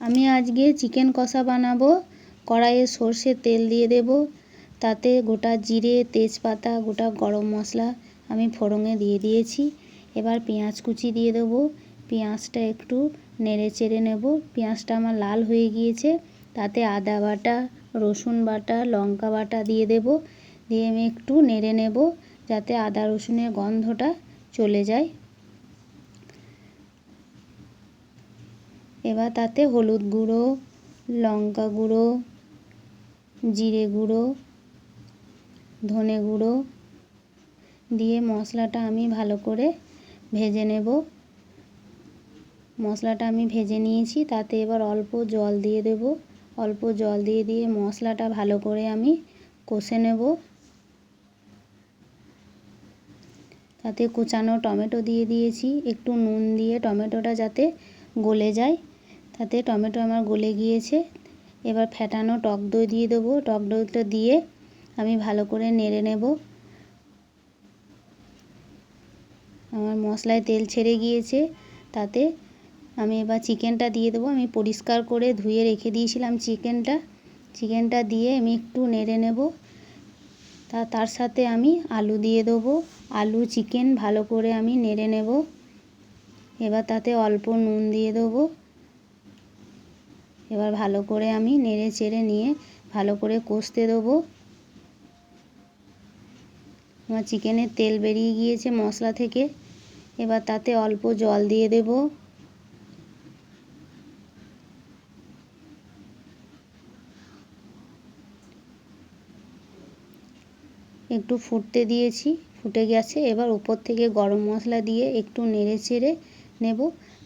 আমি আজকে চিকেন কষা বানাবো। কড়াইয়ে সর্ষের তেল দিয়ে দেব, তাতে গোটা জিরে, তেজপাতা, গোটা গরম মশলা আমি ফোড়নে দিয়ে দিয়েছি। এবার পেঁয়াজ কুচি দিয়ে দেবো। পেঁয়াজটা একটু নেড়ে চেড়ে নেব। পেঁয়াজটা আমার লাল হয়ে গিয়েছে, তাতে আদা বাটা, রসুন বাটা, লঙ্কা বাটা দিয়ে দেব। দিয়ে আমি একটু নেড়ে নেব যাতে আদা রসুনের গন্ধটা চলে যায়। এবার তাতে হলুদ গুঁড়ো, লঙ্কা গুঁড়ো, জিরে গুঁড়ো, ধনে গুঁড়ো দিয়ে মশলাটা আমি ভালো করে ভেজে নেব। মশলাটা আমি ভেজে নিয়েছি, তাতে এবার অল্প জল দিয়ে দেব। অল্প জল দিয়ে মশলাটা ভালো করে আমি কষে নেব। তাতে কুচানো টমেটো দিয়ে দিয়েছি, একটু নুন দিয়ে টমেটোটা যাতে গলে যায়। তাতে টমেটো আমার গলে গিয়েছে। এবার ফেটানো টক দই দিয়ে দেবো। টক দইটা দিয়ে আমি ভালো করে নেড়ে নেব। আমার মশলায় তেল ছেড়ে গিয়েছে, তাতে আমি এবার চিকেনটা দিয়ে দেবো। আমি পরিষ্কার করে ধুয়ে রেখে দিয়েছিলাম চিকেনটা দিয়ে আমি একটু নেড়ে নেব। তার সাথে আমি আলু দিয়ে দেবো। আলু চিকেন ভালো করে আমি নেড়ে নেব। এবার তাতে অল্প নুন দিয়ে দেবো। এবার ভালো করে আমি নেড়ে চেড়ে নিয়ে ভালো করে কষতে দেবো। আমার চিকেনের তেল বেরিয়ে গিয়েছে মশলা থেকে। এবার তাতে অল্প জল দিয়ে দেব। একটু ফুটতে দিয়েছি, ফুটে গেছে। এবার উপর থেকে গরম মশলা দিয়ে একটু নেড়ে চেড়ে নেব।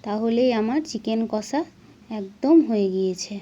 তাহলেই আমার চিকেন কষা একদম হয়ে গিয়েছে।